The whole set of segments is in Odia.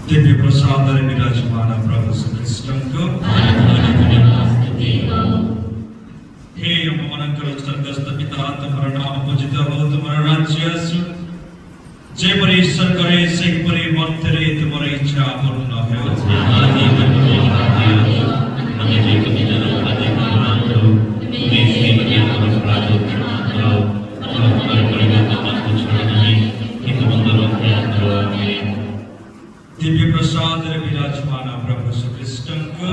दिव्य प्रसाद विराजमान प्रभु श्रीकृष्ण को हे अमनकर स्वर्गस्थ पिता तुम्हारा नाम पूजित हो तुम्हारा राज्य आसु जेपरि ईश्वर करे सेपरि मर्त्यरे तुम्हारा इच्छा पूर्ण हो दिव्य प्रसाद विराजमान प्रभु श्रीकृष्ण को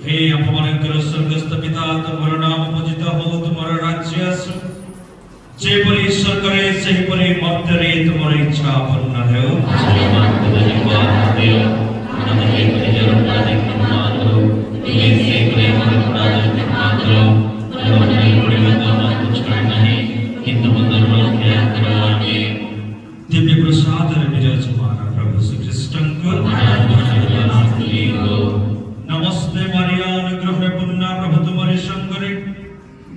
हे अपमानकर स्वर्गस्थ पिता तुम्हारा नाम पूजित हो तुम्हारा राज्य आसु जेपरि ईश्वर करे सेपरि मर्त्यरे तुम्हारा इच्छा पूर्ण दिव्य प्रसाद विराजमान प्रभु श्रीकृष्ण को नमस्ते मारिया अनुग्रह पूर्ण प्रभु तुम्हारे संगरे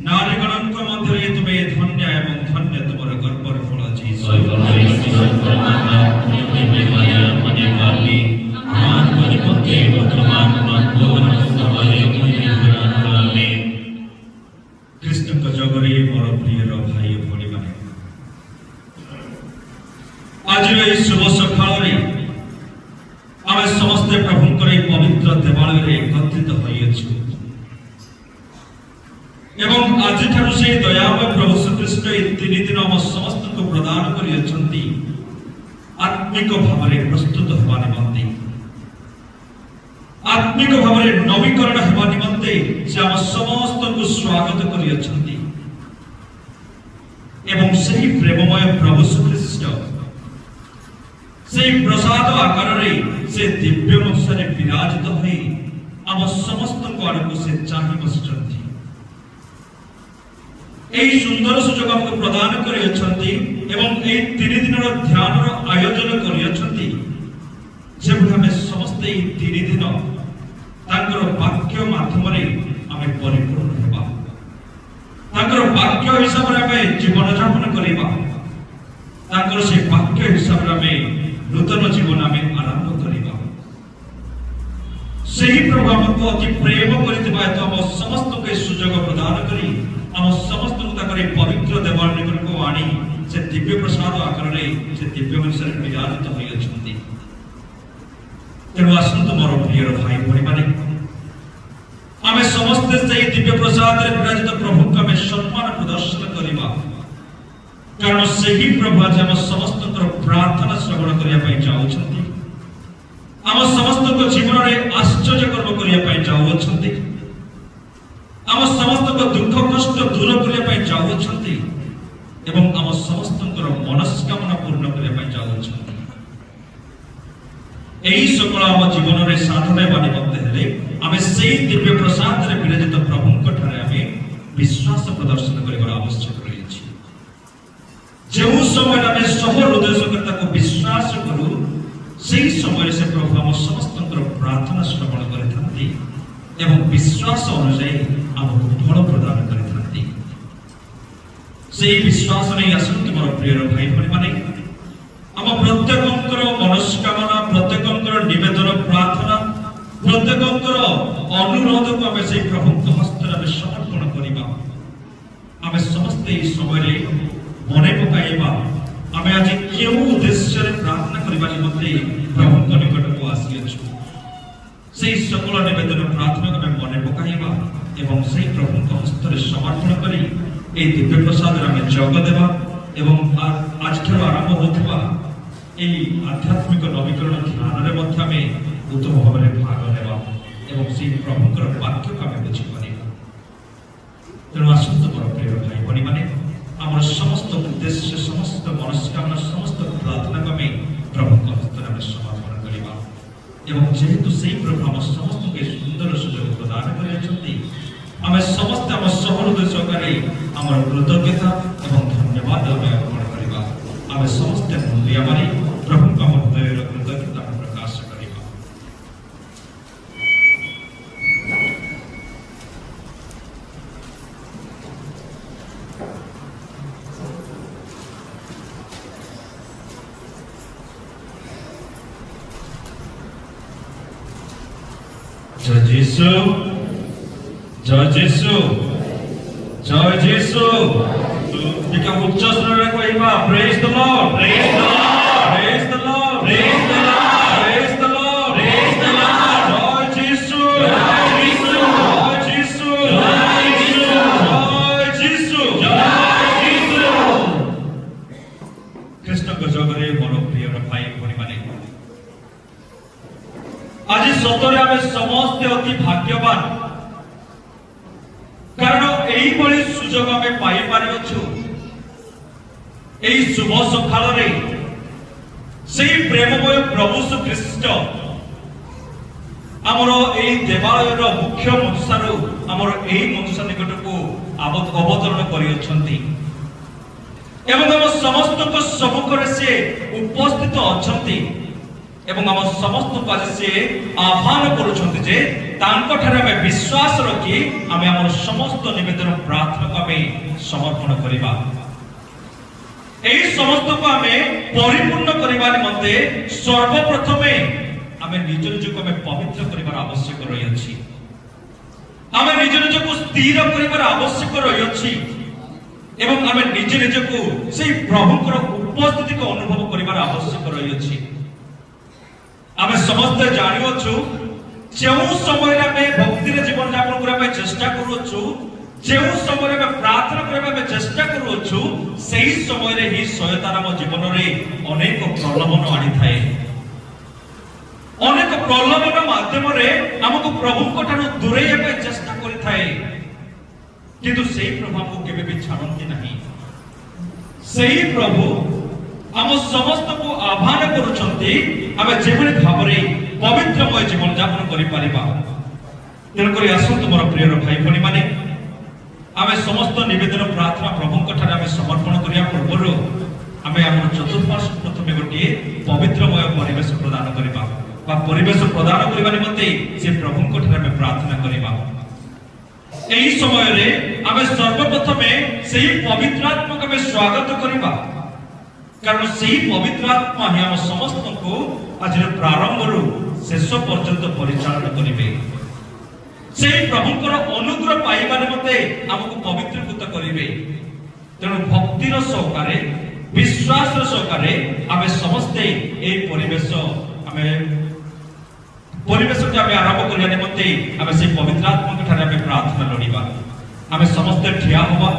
नारीगणक मध्य तुम्हें धन्य एवं धन्य तुम्हारा गर्भर फल कृष्ण का जगरे मोर प्रिय भाई भौणी माने आज शुभ सकाल आम समस्ते प्रभुंकर पवित्र देवालय एकत्रित आज से दयामय प्रभु श्रीकृष्ण 3 दिन आम समस्त ସମସ୍ତଙ୍କୁ ପ୍ରଦାନ କରିଅଛନ୍ତି ଆତ୍ମିକ ଭାବରେ ପ୍ରସ୍ତୁତ ହେବା ନିମନ୍ତେ, ଆତ୍ମିକ ଭାବରେ ନବୀକରଣ ହେବା ନିମନ୍ତେ ସେ ଆମ ସମସ୍ତଙ୍କୁ ସ୍ୱାଗତ କରିଅଛନ୍ତି ଏବଂ ସେହି ପ୍ରେମମୟ ପ୍ରଭୁ ଖ୍ରୀଷ୍ଟ ସେହି ପ୍ରସାଦ ଆକାରରେ ସେ ଦିବ୍ୟ ମନସାରେ ବିରାଜିତ ହୋଇ ଆମ ସମସ୍ତଙ୍କ ଆଡ଼କୁ ସେ ଚାହିଁ ବସିଛନ୍ତି। ଏହି ସୁନ୍ଦର ସୁଯୋଗ ଆମକୁ ପ୍ରଦାନ କରିଅଛନ୍ତି ଏବଂ ଏହି 3 ଦିନର ଧ୍ୟାନର ଆୟୋଜନ କରିଅଛନ୍ତି, ଯେଭଳି ଆମେ ସମସ୍ତେ ଏହି 3 ଦିନ ତାଙ୍କର ବାକ୍ୟ ମାଧ୍ୟମରେ ଆମେ ପରିପୂର୍ଣ୍ଣ ହେବା, ତାଙ୍କର ବାକ୍ୟ ହିସାବରେ ଆମେ ଜୀବନଯାପନ କରିବା, ତାଙ୍କର ସେ ବାକ୍ୟ ହିସାବରେ ଆମେ ନୂତନ ଜୀବନ ଆମେ ଆରମ୍ଭ କରିବା। ସେହି ପ୍ରଭୁ ଆମକୁ ଅତି ପ୍ରେମ କରିଥିବା ହେତୁ ଆମ ସମସ୍ତଙ୍କୁ ଏହି ସୁଯୋଗ ପ୍ରଦାନ କରି ଆମ ସମସ୍ତଙ୍କୁ ତାଙ୍କର ଏହି ପବିତ୍ର ଦେବାଳୟ ନିକଟକୁ ଆଣି ସେ ଦିବ୍ୟ ପ୍ରସାଦ ଆକାରରେ ସେ ଦିବ୍ୟ ମନସାରେ ବିରାଜିତ ହୋଇଅଛନ୍ତି। ତେଣୁ ଆସନ୍ତୁ ମୋର ପ୍ରିୟ ଭାଇ ଭଉଣୀମାନେ, ଆମେ ସମସ୍ତେ ସେହି ଦିବ୍ୟ ପ୍ରସାଦରେ ବିରାଜିତ ପ୍ରଭୁଙ୍କୁ ଆମେ ସମ୍ମାନ ପ୍ରଦର୍ଶନ କରିବା, କାରଣ ସେହି ପ୍ରଭୁ ଆଜି ଆମ ସମସ୍ତଙ୍କର ପ୍ରାର୍ଥନା ଶ୍ରବଣ କରିବା ପାଇଁ ଯାଉଛନ୍ତି, ଆମ ସମସ୍ତଙ୍କ ଜୀବନରେ ଆଶ୍ଚର୍ଯ୍ୟ କର୍ମ କରିବା ପାଇଁ ଯାଉଅଛନ୍ତି, ଆମ ସମସ୍ତଙ୍କ ଦୁଃଖ କଷ୍ଟ ଦୂର କରିବା ପାଇଁ ଯାଉଅଛନ୍ତି ଏବଂ ଆମ ସମସ୍ତଙ୍କର ମନସ୍କାମନା ପୂର୍ଣ୍ଣ କରିବା ପାଇଁ ଯାଉଅଛନ୍ତି। ଏହି ସକଳ ଆମ ଜୀବନରେ ସାଧନ ହେବା ନିମନ୍ତେ ହେଲେ ଆମେ ସେହି ଦିବ୍ୟ ପ୍ରସାଦରେ ବିରାଜିତ ପ୍ରଭୁଙ୍କ ଠାରେ ଆମେ ବିଶ୍ୱାସ ପ୍ରଦର୍ଶନ କରିବାର ଆବଶ୍ୟକ ରହିଛି। ଯେଉଁ ସମୟରେ ଆମେ ସହ ହୃଦୟ ସହିତ ତାକୁ ବିଶ୍ୱାସ କରୁ, ସେହି ସମୟରେ ସେ ପ୍ରଭୁ ଆମ ସମସ୍ତଙ୍କର ପ୍ରାର୍ଥନା ଶ୍ରବଣ କରିଥାନ୍ତି ଏବଂ ବିଶ୍ୱାସ ଅନୁଯାୟୀ ଆମକୁ ଫଳ ପ୍ରଦାନ କରିଥାନ୍ତି। ସେହି ବିଶ୍ୱାସ ନେଇ ଆସନ୍ତୁ ମୋର ପ୍ରିୟ ଭାଇ ଭଉଣୀମାନେ, ଆମ ପ୍ରତ୍ୟେକଙ୍କର ମନସ୍କାମନା, ପ୍ରତ୍ୟେକଙ୍କର ନିବେଦନ ପ୍ରାର୍ଥନା, ପ୍ରତ୍ୟେକଙ୍କର ଅନୁରୋଧକୁ ଆମେ ସେହି ପ୍ରଭୁଙ୍କ ହସ୍ତରେ ଆମେ ସମର୍ପଣ କରିବା। ଆମେ ସମସ୍ତେ ଏହି ସମୟରେ ମନେ ପକାଇବା ଆମେ ଆଜି କେଉଁ ଉଦ୍ଦେଶ୍ୟରେ ପ୍ରାର୍ଥନା କରିବା ନିମନ୍ତେ ପ୍ରଭୁଙ୍କ ନିକଟକୁ ଆସିଅଛୁ। ସେହି ସକଳ ନିବେଦନ ପ୍ରାର୍ଥନାକୁ ଆମେ ମନେ ପକାଇବା ଏବଂ ସେହି ପ୍ରଭୁଙ୍କ ହସ୍ତରେ ସମର୍ପଣ କରି ଏହି ଦିବ୍ୟ ପ୍ରସାଦରେ ଆମେ ଯୋଗ ଦେବା ଏବଂ ଆଜିଠାରୁ ଆରମ୍ଭ ହେଉଥିବା ଏହି ଆଧ୍ୟାତ୍ମିକ ନବୀକରଣ ଧ୍ୟାନରେ ମଧ୍ୟ ଆମେ ଉତ୍ତମ ଭାବରେ ଭାଗ ନେବା ଏବଂ ସେହି ପ୍ରଭୁଙ୍କର ବାକ୍ୟକୁ ଆମେ ବୁଝିପାରିବା। ତେଣୁ ଆସନ୍ତୁ ମୋର ପ୍ରିୟ ଭାଇ ଭଉଣୀମାନେ, ଆମର ସମସ୍ତ ଉଦ୍ଦେଶ୍ୟ, ସମସ୍ତ ମନସ୍କାମନା, ସମସ୍ତ ପ୍ରାର୍ଥନାକୁ ଆମେ ପ୍ରଭୁଙ୍କ ହସ୍ତରେ ଆମେ ସମର୍ପଣ କରିବା ଏବଂ ଯେହେତୁ ସେହି ପ୍ରଭୁ ଆମ ସମସ୍ତଙ୍କୁ ଏହି ସୁନ୍ଦର ସୁଯୋଗ ପ୍ରଦାନ କରିଅଛନ୍ତି, ଆମେ ସମସ୍ତେ ଆମ ସହୃଦୟ ସହକାରେ ଆମର କୃତଜ୍ଞତା ଏବଂ ଧନ୍ୟବାଦ ଆମେ ଅର୍ପଣ କରିବା। ଆମେ ସମସ୍ତେ ମୁଣ୍ଡିଆ ମାରି ପ୍ରଭୁଙ୍କ ଆମ ହୃଦୟର କୃତଜ୍ଞତା ଆମେ ପ୍ରକାଶ କରିବା। জয় যিশু, জয় যিশু, জয় যিশু। ଟିକେ ଉଚ୍ଚ ସ୍ୱରରେ କହିବା, ପ୍ରେଜ୍ ଦ ଲର୍ଡ, ପ୍ରେଜ୍ ଦ ଲର୍ଡ, ପ୍ରେଜ୍ ଦ ଲର୍ଡ, ପ୍ରେଜ୍ ଦ ଲର୍ଡ, ପ୍ରେଜ୍ ଦ ଲର୍ଡ, ପ୍ରେଜ୍ ଦ ଲର୍ଡ। ଜୟ যিশু, ଜୟ যিশু, ଜୟ যিশু, ଜୟ যিশু, ଜୟ যিশু, ଜୟ যিশু। ଖ୍ରୀଷ୍ଟଙ୍କ ଯୋଗରେ ମୋର ପ୍ରିୟ ଭାଇ ଭଉଣୀମାନେ, ଆଜି ସତରେ ଆମେ ସମସ୍ତେ ଅତି ଭାଗ୍ୟବାନ, କାରଣ এইভাবে সুযোগ আমি পাইপারিছু। এই শুভ সকালে সেই প্রেমময় প্রভু খ্রিস্ট আমার এই দেবালয়ের মুখ্য মনসারু আমার এই মনসা নিকটকু অবতরণ করিଅଛନ୍ତି এবং আমার সমস্ত সম্মুখরে সে উপস্থিত অଛନ୍ତି এবং আমার সমস্ত কাজে সে আহ্বান করুଛନ୍ତି যে তাঙ্কଠାରେ ଆମେ ବିଶ୍ୱାସ ରଖି ଆମେ ଆମର ସମସ୍ତ ନିବେଦନ ପ୍ରାର୍ଥନାକୁ ଆମେ ସମର୍ପଣ କରିବା। ଏହି ସମସ୍ତକୁ ଆମେ ପରିପୂର୍ଣ୍ଣ କରିବା ନିମନ୍ତେ ସର୍ବପ୍ରଥମେ ଆମେ ନିଜ ନିଜକୁ ଆମେ ପବିତ୍ର କରିବାର ଆବଶ୍ୟକ ରହିଅଛି। ଆମେ ନିଜ ନିଜକୁ ସ୍ଥିର କରିବାର ଆବଶ୍ୟକ ରହିଅଛି ଏବଂ ଆମେ ନିଜ ନିଜକୁ ସେହି ପ୍ରଭୁଙ୍କର ଉପସ୍ଥିତିକୁ ଅନୁଭବ କରିବାର ଆବଶ୍ୟକ ରହିଅଛି। ଆମେ ସମସ୍ତେ ଜାଣିଅଛୁ ଯେଉଁ ସମୟରେ ଆମେ ଭକ୍ତିରେ ଜୀବନ ଯାପନ କରିବା ପାଇଁ ଚେଷ୍ଟା କରୁଛୁ जो समय में प्रार्थना करबा चेष्टा करूछु सही समय रे ही सहायता आम जीवन रे अनेक प्रलोभन आनी थाए अनेक प्रलोभन माध्यम रे हमको प्रभु को ठानु दूरेया पे चेष्टा करि थाए किंतु सही प्रभु हमको केबे भी छाड़ती नहीं सही प्रभु हम समस्त को आह्वान करूछंती आमे जेभଳି भाबरे पवित्रमय जीवन यापन करि परिबा तेन करी आसंतु मोर प्रिय भाई भनी माने आमे समस्त निवेदन प्रार्थना प्रभु को ठारे आमे समर्पण करिया पूर्वरु आमे हमर चतुर्पार्श्व प्रथमे गोटे पवित्रमय परिवेश प्रदान करिबा बा परिवेश प्रदान करिबा निमते से प्रभु को ठारे आमे प्रार्थना करिबा एही समय रे आमे सर्वप्रथमे सेही पवित्र आत्मा को आमे स्वागत करिबा कारण सेही पवित्र आत्मा ही हम समस्त को आज प्रारंभ रु शेष पर्यंत परिचालन करिबे से प्रभुकर अनुग्रह पाइबा निमते हमको पवित्रीकृत करिवे तेणु भक्तिर सहकारे विश्वास सहकारे आमे समस्ते ए परिवेश के आमे आरंभ करिया निमते आमे से पवित्र आत्मा के ठारे आमे प्रार्थना लड़िबा आमे समस्ते ठिया होबा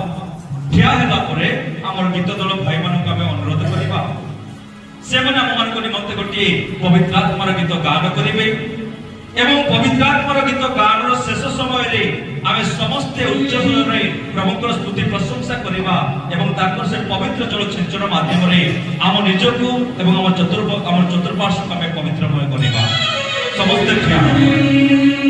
ठिया हेला परे हमर गीत दल भाई मानक आमे अनुरोध करिबा से माने हम मान को निमते गोटे पवित्र आत्मार गीत गान करिवे एवं पवित्र आत्मार गीत गानर शेष समय रे आमे समस्त उच्च स्वर रे प्रभुकर स्तुति प्रशंसा करिबा एवं ताकर से पवित्र जल छिंचन माध्यम रे आम निजको एवं आम चतुर्पार्श्व आमे पवित्रमय करिबा समस्त ठिया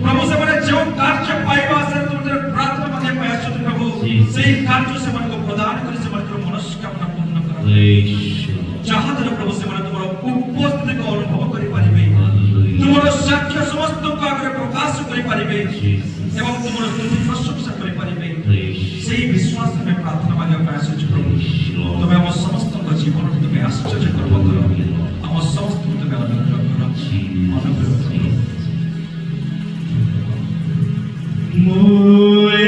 प्रभु से मैंने जो कार्य पाइबा से तुमने प्रार्थना मांगे पाया सुन प्रभु सही कार्य से मन को प्रदान करे से मन को मनस्कामना पूर्ण करो जहां तक प्रभु से मन तुम्हारा उपस्थिति को अनुभव करि परिबे तुम्हारा साक्ष्य समस्त को आगे प्रकाश करि परिबे एवं तुम्हारा स्तुति प्रशंसा करि परिबे सही विश्वास में प्रार्थना मांगे पाया सुन प्रभु तुम्हें हम समस्त को जीवन तुम्हें आश्चर्य करो हम समस्त को तुम्हें अनुग्रह करो मोए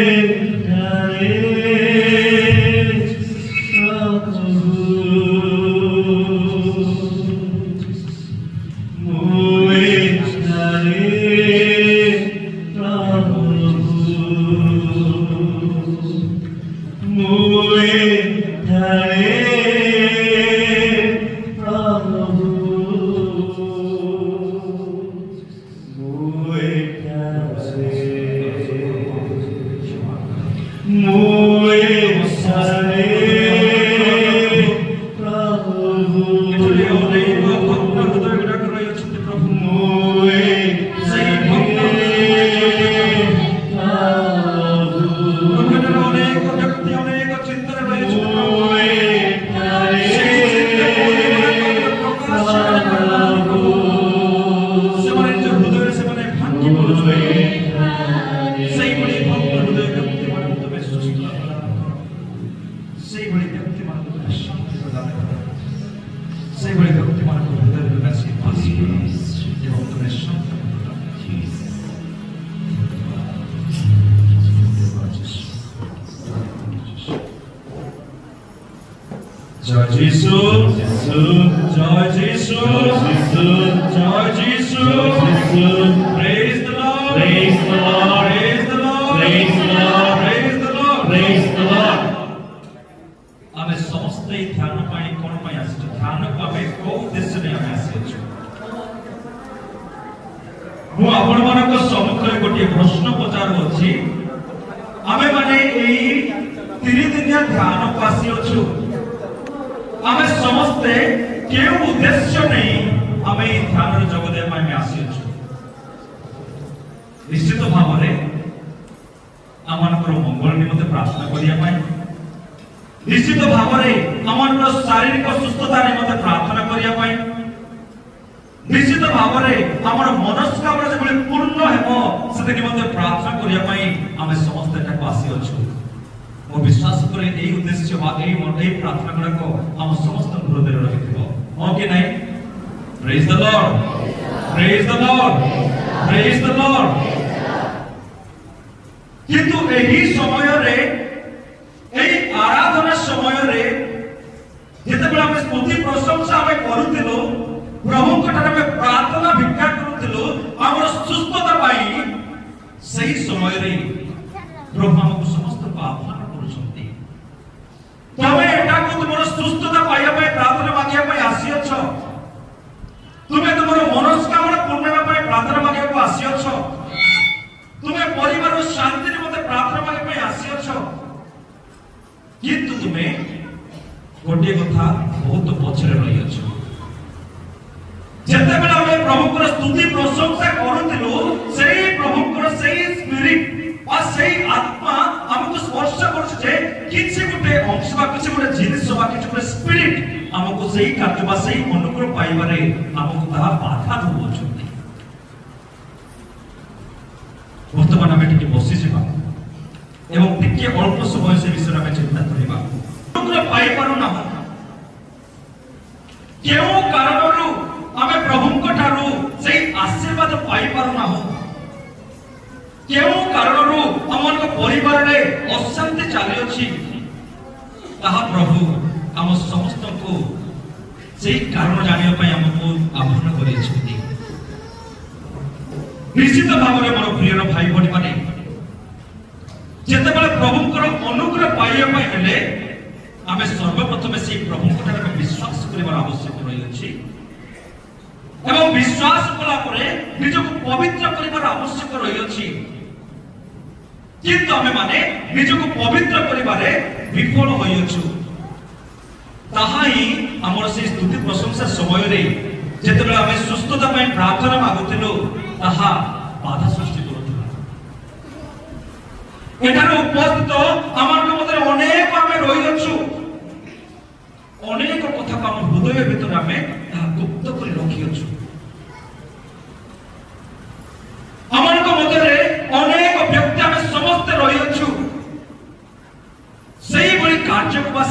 जय जीसु जय जीसु जय जीसु praise the lord praise the lord praise the lord praise the lord praise the lord आमे समस्त ध्यान पाई कोन पाई आसी ध्यान को आमे को उद्देश्य नै आमे आसी मु आपण मानक सम्मुखरे गोटे प्रश्न पचार अछि आमे माने एई 3 दिनिया ध्यान को आसी अछु आमे समस्ते केउ उद्देश्य नहीं आमे ध्यान रे जोग दे पाई आसी अछु निश्चित भाव रे आमानकर मंगल निमते प्रार्थना करिया पाई निश्चित भाव रे आमानकर शारीरिक सुस्थता निमते प्रार्थना करिया पाई निश्चित भाव रे हमर मनस्कामना जे पूर्ण हेबो सेते निमते प्रार्थना करिया पाई आमे समस्ते टाको आसी अछु मो विश्वास करे एई उद्देश्य बा एई प्रार्थना गुडा को हम समस्त हृदय रे रखिबो हो कि नहीं praise the lord praise the lord praise the Lord किंतु एही समय रे एई आराधना समय रे जेते बेला हम स्तुति प्रशंसा हम करूतिलो प्रभु को ठारे हम प्रार्थना भिक्षा करूतिलो हमर सुस्थता पाई सही समय रे प्रभु हमको समस्त पाप तमे एटा को तुमरो सुस्थता पाइया पाए प्रार्थना मागिया पाए आसी अछ तुमे तुमरो मनस्कामना पूर्ण हेबा पाए प्रार्थना मागिया को आसी अछ तुमे परिवार शांति रे मते प्रार्थना मागिया पाए आसी अछ किंतु तुमे गोटे कथा बहुत पछरे रही अछ जते बेला हम प्रभु को स्तुति प्रशंसा करूतिलो सेही प्रभु को सेही स्पिरिट और सही आत्मा हमको स्पर्श करछ जे किछि गुटे अंश बा किछि गुटे जिनिस बा किछि गुटे स्पिरिट हमको सही कार्य बा सही अनुग्रह पाइबारे हमको ताहा बाधा दउछथि वर्तमान में टिके बसि जिबा एवं टिके अल्प समय से विषय में चिंता करिबा अनुग्रह पाइ पारु ना केउ कारणरु हमें प्रभु को ठारू सही आशीर्वाद पाइ पारु ना केउ कारणरु हमन को परिवार रे अशांति चाली अछि ताहा प्रभु हम समस्त को सही कारण जानियो पय हमको आह्वान करि छथि निश्चित भाव रे मोर प्रिय भाई बणी माने जेते बेले प्रभु को अनुग्रह पाइया पय हेले हमें सर्वप्रथम से प्रभु को ठारे विश्वास करिवार आवश्यक रही अछि एवं विश्वास कला परे निज को पवित्र करिवार आवश्यक रही अछि किंतु हमें माने निज को पवित्र करिबारे विफल होई अछु ताहाई हमर से स्तुति प्रशंसा समय रे जेतेबेला हमें सुस्थता पय प्रार्थना मागुतिलो ताहा बाधा सृष्टि करथि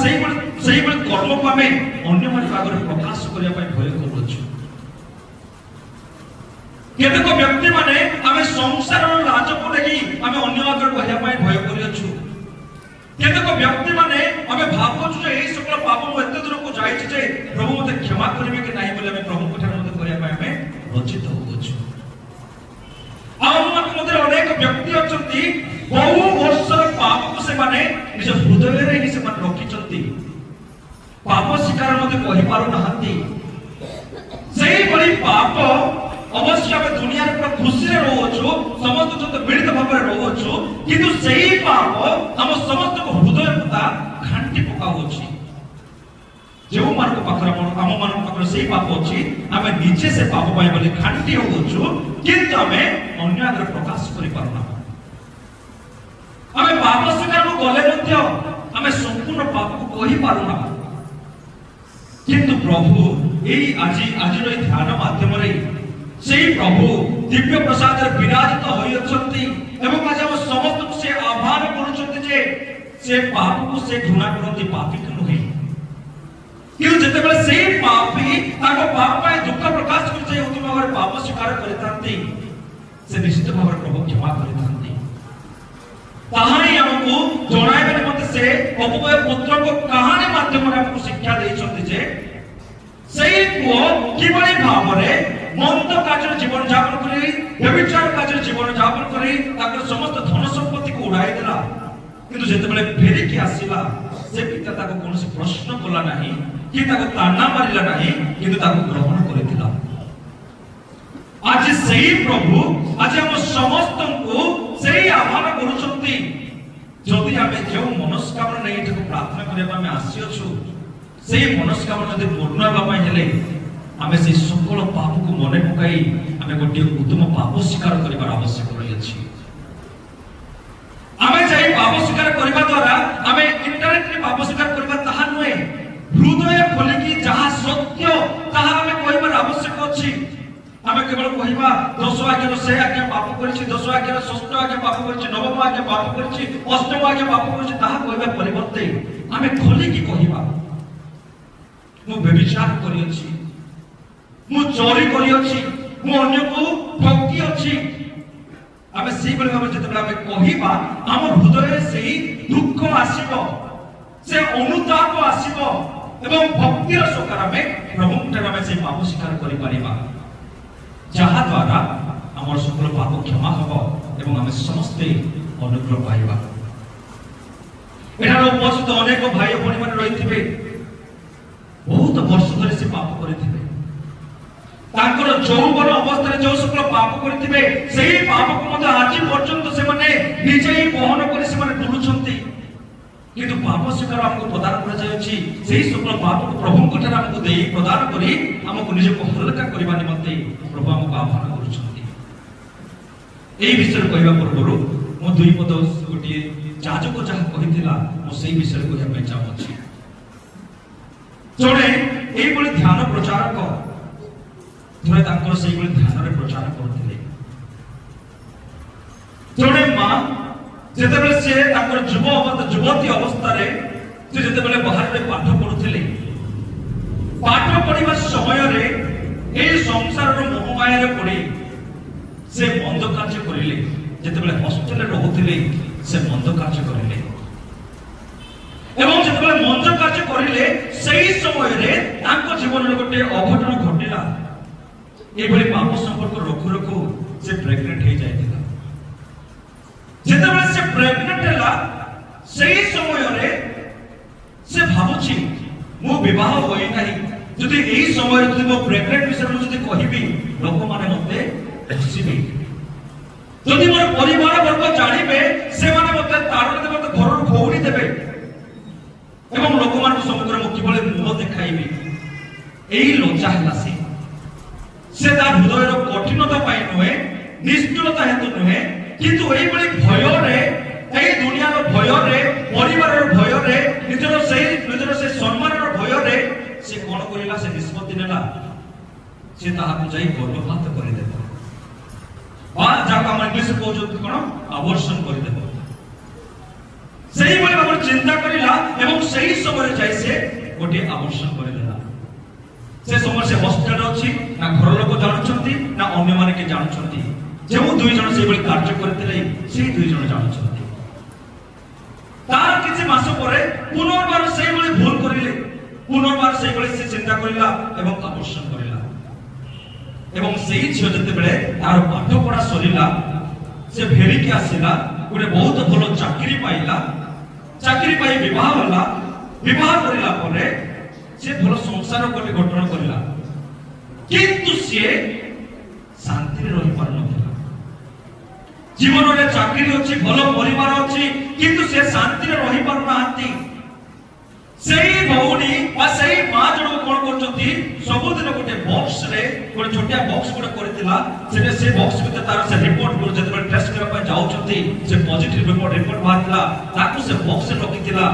ସେଇଭଳି କର୍ମକୁ ଆମେ ଅନ୍ୟମାନଙ୍କ ଆଗରେ ପ୍ରକାଶ କରିବା ପାଇଁ ଭୟ କରୁଅଛୁ। କେତେକ ବ୍ୟକ୍ତି ମାନେ ଆମେ ସଂସାରର ଲାଜକୁ ନେଇ ଆମେ ଅନ୍ୟ ଆଗରେ କହିବା ପାଇଁ ଭୟ କରିଅଛୁ। କେତେକ ବ୍ୟକ୍ତି ମାନେ ଆମେ ଭାବୁଛୁ ଯେ ଏହି ସକଳ ପାପ ମୁଁ ଏତେ ଦୂରକୁ ଯାଇଛି ଯେ ପ୍ରଭୁ ମୋତେ କ୍ଷମା କରିବେ କି ନାହିଁ ବୋଲି ଆମେ ପ୍ରଭୁଙ୍କ ଠାରେ ମଧ୍ୟ କରିବା ପାଇଁ ଆମେ ଲଜ୍ଜିତ ହେଉଛୁ। ଆଉ ଆମମାନଙ୍କ ମଧ୍ୟରେ ଅନେକ ବ୍ୟକ୍ତି ଅଛନ୍ତି ବହୁ ବର୍ଷର ପାପକୁ ସେମାନେ ନିଜ ହୃଦୟରେ ହିଁ ସେମାନେ ରଖିଛନ୍ତି, ପାପ ଶିକାର ମଧ୍ୟ କହିପାରୁନାହାନ୍ତି। ସେଇଭଳି ପାପ ଅବଶ୍ୟ ଆମେ ଦୁନିଆରେ ପୁରା ଖୁସିରେ ରହୁଅଛୁ, ସମସ୍ତଙ୍କ ସହିତ ମିଳିତ ଭାବରେ ରହୁଅଛୁ, କିନ୍ତୁ ସେଇ ପାପ ଆମ ସମସ୍ତଙ୍କ ହୃଦୟକୁ ତା ଘାଣ୍ଟି ପକାଉଅଛି। ଯେଉଁମାନଙ୍କ ପାଖରେ ଆମମାନଙ୍କ ପାଖରେ ସେଇ ପାପ ଅଛି, ଆମେ ନିଜେ ସେ ପାପ ପାଇଁ ବୋଲି ଘାଣ୍ଟି ହେଉଅଛୁ, କିନ୍ତୁ ଆମେ ଅନ୍ୟ ଆଗରେ ପ୍ରକାଶ କରିପାରୁନା। ଆମେ ପାପ ସ୍ୱୀକାରକୁ ଗଲେ ମଧ୍ୟ ଆମେ ସମ୍ପୂର୍ଣ୍ଣ ପାପକୁ କହିପାରୁନା। କିନ୍ତୁ ପ୍ରଭୁ ଆଜିର এই ଧ୍ୟାନ ମାଧ୍ୟମରେ সেই প্রভু দিব্য প্রসাদের বিরাজিত হইଅଛନ୍ତି এবং আজ ଆମ ସମସ୍ତଙ୍କୁ ସେ ଆହ୍ୱାନ କରୁଛନ୍ତି ଯେ ସେ ପାପକୁ ସେ ଘୃଣା କରନ୍ତି, ପାପୀକୁ ନୁହେଁ। କିନ୍ତୁ ଯେତେବେଳେ ସେଇ ପାପୀ ତାଙ୍କ ପାପ ପାଇଁ ଦୁଃଖ ପ୍ରକାଶ କରି ଯାଇ ଉତ୍ତମ ଭାବରେ ପାପ ସ୍ୱୀକାର କରିଥାନ୍ତି, ସେ ନିଶ୍ଚିତ ଭାବରେ ପ୍ରଭୁ କ୍ଷମା କରିଥାନ୍ତି। ତାହା ହିଁ ଆମକୁ ଜଣାଇବା ନିମନ୍ତେ ସେ ଅପବୟ ପୁତ୍ରଙ୍କ କାହାଣୀ ମାଧ୍ୟମରେ ଆମକୁ ଶିକ୍ଷା ଦେଇଛନ୍ତି ଯେ ସେଇ ପୁଅ କିଭଳି ଭାବରେ ମନ୍ଦ କାର୍ଯ୍ୟରେ ଜୀବନ ଯାପନ କରି, ବ୍ୟଭିଚାର କାର୍ଯ୍ୟରେ ଜୀବନ ଯାପନ କରି ତାଙ୍କର ସମସ୍ତ ଧନ ସମ୍ପତ୍ତିକୁ ଉଡ଼ାଇ ଦେଲା, କିନ୍ତୁ ଯେତେବେଳେ ଫେରିକି ଆସିଲା ସେ ପିତା ତାକୁ କୌଣସି ପ୍ରଶ୍ନ କଲା ନାହିଁ କି ତାକୁ ତାନା ମାରିଲା ନାହିଁ, କିନ୍ତୁ ତାକୁ ଗ୍ରହଣ କରିଥିଲା। ଆଜି ସେଇ ପ୍ରଭୁ ଆଜି ଆମ ସମସ୍ତଙ୍କୁ ସେଇ ଆହ୍ୱାନ କରୁଛନ୍ତି, ଯଦି ଆମେ ଯେଉଁ ମନସ୍କାମନା ନେଇ ଏଠାକୁ ପ୍ରାର୍ଥନା କରିବା ଆମେ ଆସିଅଛୁ, ସେଇ ମନସ୍କାମନା ଯଦି ପୂର୍ଣ୍ଣ ହେବା ପାଇଁ ହେଲେ ଆମେ ସେଇ সকল ପାପକୁ ମନେ ପକାଇ ଆମେ ଗୋଟିଏ ଉତ୍ତମ ପାପ ସ୍ୱୀକାର କରିବାର ଆବଶ୍ୟକ ରହିଅଛି। ଆମେ ଯାଇ ପାପ ସ୍ୱୀକାର କରିବା ଦ୍ୱାରା ଆମେ ଇନଡାଇରେକ୍ଟଲି ପାପ ସ୍ୱୀକାର କରିବା ତାହା ନୁହେଁ, ହୃଦୟ ଖୋଲିକି ଯାହା ସତ୍ୟ ତାହା ଆମେ କହିବାର ଆବଶ୍ୟକ ଅଛି। ଆମେ କେବଳ କହିବା 10 ଆଜ୍ଞାର ସେ ଆଜ୍ଞା ପାପ କରିଛି, 10 ଆଜ୍ଞାର 6ଠ ଆଜ୍ଞା ପାପ କରିଛି, 9ମ ଆଜ୍ଞା ପାପ କରିଛି, 8ମ ଆଜ୍ଞା ପାପ କରିଛି, ତାହା କହିବା ପରିବର୍ତ୍ତେ ଆମେ ଖୋଲିକି କହିବା ମୁଁ ବ୍ୟଭିଚାର କରିଅଛି, ମୁଁ ଚୋରି କରିଅଛି, ମୁଁ ଅନ୍ୟକୁ ଠକି ଅଛି। ଆମେ ସେଇଭଳି ଭାବରେ ଯେତେବେଳେ ଆମେ କହିବା ଆମ ହୃଦୟରେ ସେଇ ଦୁଃଖ ଆସିବ, ସେ ଅନୁତାପ ଆସିବ ଏବଂ ଭକ୍ତିର ସକାରେ ଆମେ ପ୍ରଭୁଙ୍କଠାରେ ଆମେ ସେଇ ପାପ ସ୍ୱୀକାର କରିପାରିବା, ଯାହା ଦ୍ୱାରା ଆମର সকল ପାପ କ୍ଷମା ହେବ ଏବଂ ଆମେ ସମସ୍ତେ ଅନୁଗ୍ରହ ପାଇବା। ଏଠାରେ ଉପସ୍ଥିତ ଅନେକ ଭାଇ ଭଉଣୀମାନେ ରହିଥିବେ, ବହୁତ ବର୍ଷ ଧରି ସେ ପାପ କରିଥିବେ, ତାଙ୍କର ଯୌବନ ଅବସ୍ଥାରେ ଯେଉଁ সকল ପାପ କରିଥିବେ ସେହି ପାପକୁ ମଧ୍ୟ ଆଜି ପର୍ଯ୍ୟନ୍ତ ସେମାନେ ନିଜେ ହିଁ ବହନ କରି ସେମାନେ ବୁଲୁଛନ୍ତି। କିନ୍ତୁ ପାପ ସ୍ୱୀକାର ଆମକୁ ପ୍ରଦାନ କରାଯାଉଛି, ସେହି সকল ପାପକୁ ପ୍ରଭୁଙ୍କ ଠାରେ ଆମକୁ ଦେଇ ପ୍ରଦାନ କରି ଆମକୁ ନିଜକୁ ହାଲକା କରିବା ନିମନ୍ତେ ପ୍ରଭୁ ଆମକୁ ଆହ୍ୱାନ କରୁଛନ୍ତି। ଏହି ବିଷୟରେ କହିବା ପୂର୍ବରୁ ମୁଁ 2 ପଦ ଗୋଟିଏ ଯାଜକ ଯାହା କହିଥିଲା ମୁଁ ସେହି ବିଷୟରେ କହିବା ପାଇଁ ଚାହୁଁଛି। ଜଣେ ଏଇଭଳି ଧ୍ୟାନ ପ୍ରଚାରକ ଥରେ ତାଙ୍କର ସେଇଭଳି ଧ୍ୟାନରେ ପ୍ରଚାର କରୁଥିଲେ। ଜଣେ ମା ଯେତେବେଳେ ସେ ତାଙ୍କର ଯୁବତୀ ଅବସ୍ଥାରେ ସେ ଯେତେବେଳେ ବାହାରେ ପାଠ ପଢୁଥିଲେ, ପାଠ ପଢିବା ସମୟରେ ଏହି ସଂସାରର ମୋହମାୟାରେ ପଡି ସେ ମନ୍ଦ କାର୍ଯ୍ୟ କରିଲେ। ଯେତେବେଳେ ହଷ୍ଟେଲରେ ରହୁଥିଲେ ସେ ମନ୍ଦ କାର୍ଯ୍ୟ କରିଲେ ଏବଂ ଯେତେବେଳେ ମନ୍ଦ କାର୍ଯ୍ୟ କରିଲେ ସେହି ସମୟରେ ତାଙ୍କ ଜୀବନରେ ଗୋଟିଏ ଅଘଟଣ ଘଟିଲା। ଏଭଳି ପାପ ସମ୍ପର୍କ ରଖୁ ରଖୁ ସେ ପ୍ରେଗନେଣ୍ଟ ହେଇଯାଇଥିଲା। ଯେତେବେଳେ ସେ ପ୍ରେଗନେଣ୍ଟ ହେଲା ସେହି ସମୟରେ ସେ ଭାବୁଛି ମୁଁ ବିବାହ ହୋଇନାହିଁ, ଯଦି ଏହି ସମୟରେ ଯଦି ମୋ ପ୍ରେଗନେଣ୍ଟ ବିଷୟରେ ମୁଁ ଯଦି କହିବି ଲୋକମାନେ ମୋତେ ହସିବେ, ଯଦି ମୋର ପରିବାର ବର୍ଗ ଜାଣିବେ ସେମାନେ ମୋତେ ତାড়না ଦେବେ, ମୋତେ ଘରରୁ ଭଉଣୀ ଦେବେ ଏବଂ ଲୋକମାନଙ୍କ ସମ୍ମୁଖରେ ମୁଁ କିଭଳି ମୁହଁ ଦେଖାଇବି, ଏହି ଲଜ୍ଜା ହେଲା ସେ ତା ହୃଦୟର କଠିନତା ପାଇଁ ନୁହେଁ, ନିଷ୍ଠୁରତା ହେତୁ ନୁହେଁ, କିନ୍ତୁ ଏଇଭଳି ଭୟରେ, এই ଦୁନିଆର ଭୟରେ, ପରିବାରର ଭୟରେ, ନିଜର ସେ ସମ୍ମାନର ଭୟରେ ସେ କଣ କରିଲା, ସେ ନିଷ୍ପତ୍ତି ନେଲା ସେ ତାହାକୁ ଯାଇ ଗର୍ଭପାତ କରିଦେବ, ଯାହାକୁ ଆମ ଇଂଲିଶରେ କହୁଛନ୍ତି କଣ, ଆବର୍ଷଣ କରିଦେବ। ସେଇଭଳି ଭାବରେ চিন্তা করিলা এবং সেই সময় যাই সে গোটে আবর্ষণ করিদেলা। সে সময় সে হস্পিটাল অছি না ঘর লোক জানুଛନ୍ତି না ଅନ୍ୟ ମାନେ কে জানুଛନ୍ତି। ଯେଉଁ ଦୁଇ ଜଣ ସେଇଭଳି କାର୍ଯ୍ୟ କରିଥିଲେ ସେଇ ଦୁଇ ଜଣ ଜାଣୁଛନ୍ତି। ତାର କିଛି ମାସ ପରେ ପୁନର୍ବାର ସେଇଭଳି ଭୁଲ କରିଲେ, ପୁନର୍ବାର ସେଇଭଳି ସେ ଚିନ୍ତା କରିଲା ଏବଂ ଆବର୍ଷଣ କରିଲା। ଏବଂ ସେଇ ଝିଅ ଯେତେବେଳେ ତାର ପାଠ ପଢା ସରିଲା ସେ ଫେରିକି ଆସିଲା, ଗୋଟେ ବହୁତ ଭଲ ଚାକିରି ପାଇଲା, ଚାକିରି ପାଇ ବିବାହ ହେଲା। ବିବାହ କରିଲା ପରେ ସେ ଭଲ ସଂସାର ଗୋଟେ ଗଠନ କରିଲା, କିନ୍ତୁ ସିଏ ଶାନ୍ତିରେ ରହିପାରୁନଥିଲା। ଜୀବନରେ ଚାକିରି ଅଛି, ଭଲ ପରିବାର ଅଛି, କିନ୍ତୁ ସେ ଶାନ୍ତିରେ ରହିପାରୁନାହାନ୍ତି। ସେଇ ଭଉଣୀ ବା ସେଇ ମା ଜଣକ କଣ କରୁଛନ୍ତି, ସବୁଦିନ ଗୋଟେ ବକ୍ସରେ ଗୋଟେ ଛୋଟିଆ ବକ୍ସ ଗୋଟେ କରିଥିଲା। ସେଟା ସେ ବକ୍ସ ଭିତରେ ତାର ସେ ରିପୋର୍ଟ ଯେତେବେଳେ ଟେଷ୍ଟ କରିବା ପାଇଁ ଯାଉଛନ୍ତି, ସେ ପଜିଟିଭ ରିପୋର୍ଟ ବାହାରିଥିଲା, ତାକୁ ସେ ବକ୍ସରେ ରଖିଥିଲା।